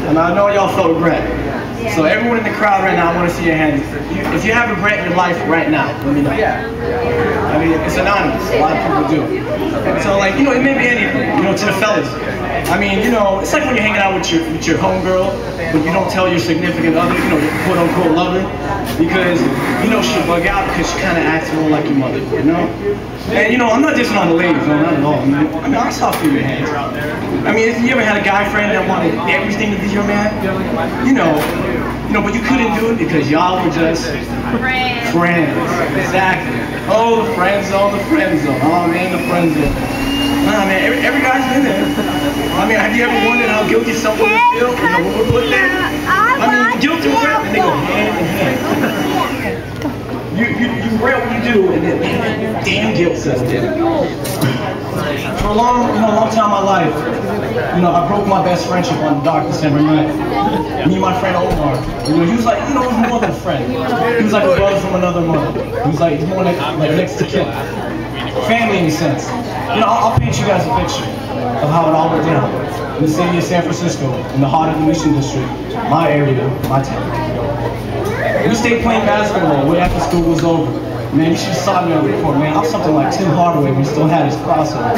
And I know y'all felt regret. So everyone in the crowd right now, I want to see your hands. If you have regret in your life right now, let me know. I mean, it's anonymous. A lot of people do. So like, you know, it may be anything. You know, to the fellas. I mean, you know, it's like when you're hanging out with your homegirl, but you don't tell your significant other, you know, your quote-unquote lover, because you know she'll bug out because she kind of acts more like your mother, you know? And you know, I'm not dissing on the ladies, no, not at all. I mean, I saw through your hands. I mean, you ever had a guy friend that wanted everything to be your man? You know, but you couldn't do it because y'all were just friends. Exactly. Oh, the friend zone, the friend zone. Oh man, the friend zone. Nah, man, every guy's been there. I mean, have you ever wondered how guilty someone would feel? You know, when we're put there? I mean, guilt and regret, and they go hand in hand. You regret what you do, and then damn guilt says it. For a long time in my life, you know, I broke my best friendship on a dark December night. Me and my friend Omar, you know, he was like, you know, he was more than a friend. He was like a brother from another mother. He was like more like next to kin. Family in a sense. You know, I'll paint you guys a picture of how it all went down in the city of San Francisco, in the heart of the Mission District, my area, my town. We stayed playing basketball way after school was over. Man, you should have saw me on the court, man. I was something like Tim Hardaway when we still had his crossover.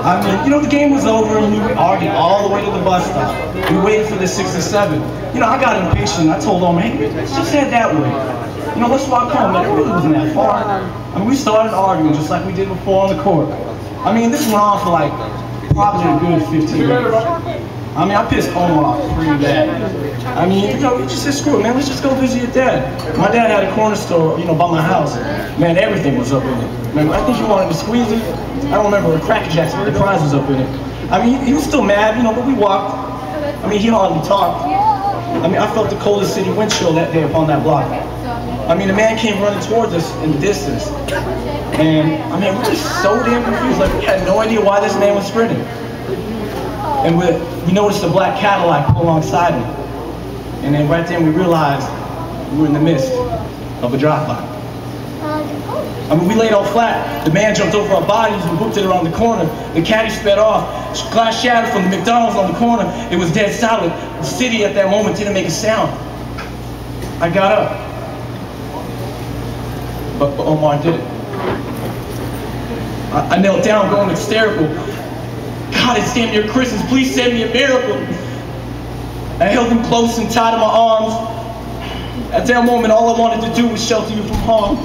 I mean, you know, the game was over and we argued all the way to the bus stop. We waited for the 67. You know, I got impatient. I told him, hey, let's just head that way. You know, let's walk home. Man, it really wasn't that far. I mean, we started arguing just like we did before on the court. I mean, this went on for like probably a good 15 minutes. I mean, I pissed Omar off pretty bad. I mean, you know, he just said, screw it, man, let's just go visit your dad. My dad had a corner store, you know, by my house. Man, everything was up in it. Man, I think he wanted to squeeze it. I don't remember the Cracker Jacks, but the prize was up in it. I mean, he was still mad, you know, but we walked. I mean, he hardly talked. I mean, I felt the coldest city wind chill that day upon that block. I mean, a man came running towards us in the distance. And, I mean, we were so damn confused. Like, we had no idea why this man was sprinting. And we noticed a black Cadillac pull alongside him. And then right then we realized we were in the midst of a drive-by. I mean, we laid all flat. The man jumped over our bodies and booked it around the corner. The caddy sped off. Glass shattered from the McDonald's on the corner. It was dead silent. The city at that moment didn't make a sound. I got up. But Omar did it. I knelt down going hysterical. God, it's damn near Christmas. Please send me a miracle. I held him close and tight in my arms. At that moment, all I wanted to do was shelter you from harm.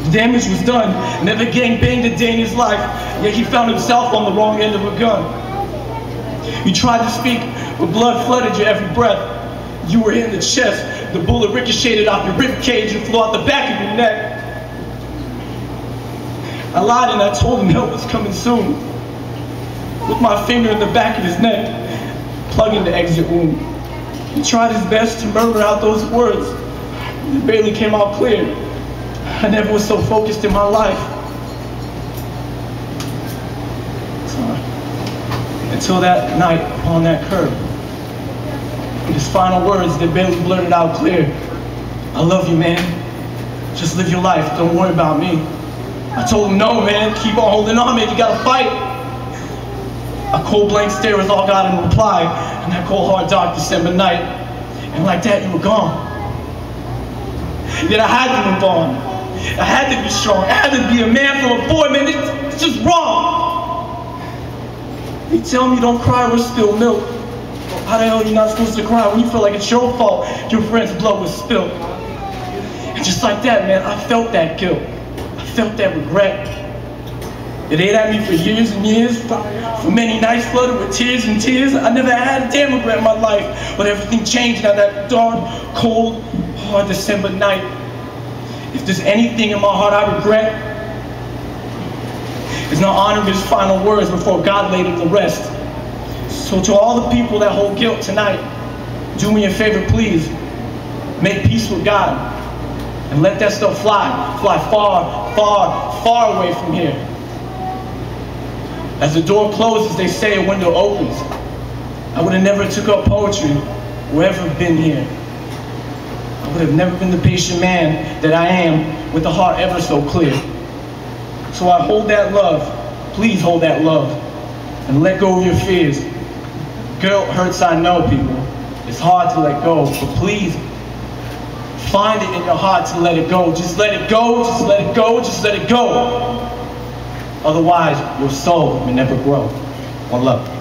The damage was done. Never gang banged a day in his life, yet he found himself on the wrong end of a gun. You tried to speak, but blood flooded your every breath. You were hit in the chest. The bullet ricocheted off your rib cage and flew out the back of your neck. I lied and I told him help was coming soon. With my finger in the back of his neck, plugging the exit wound. He tried his best to murmur out those words. It barely came out clear. I never was so focused in my life. Until that night upon that curb. His final words that barely blurted out clear. I love you, man. Just live your life. Don't worry about me. I told him, no, man. Keep on holding on, man. You gotta fight. A cold blank stare was all God in reply. And that cold, hard, dark December night. And like that, you were gone. Yet I had to move on. I had to be strong. I had to be a man from a boy, man. It's just wrong. They tell me don't cry or spill milk. How the hell are you not supposed to cry when you feel like it's your fault your friend's blood was spilled? And just like that, man, I felt that guilt. I felt that regret. It ate at me for years and years, for many nights flooded with tears and tears. I never had a damn regret in my life, but everything changed on that dark, cold, hard December night. If there's anything in my heart I regret, it's not honoring his final words before God laid him to rest. So to all the people that hold guilt tonight, do me a favor, please. Make peace with God and let that stuff fly far, far, far away from here. As the door closes, they say a window opens. I would have never took up poetry or ever been here. I would have never been the patient man that I am with a heart ever so clear. So I hold that love, please hold that love, and let go of your fears. Guilt hurts, I know, people. It's hard to let go, but please find it in your heart to let it go. Just let it go, just let it go, just let it go. Otherwise, your soul may never grow. One love.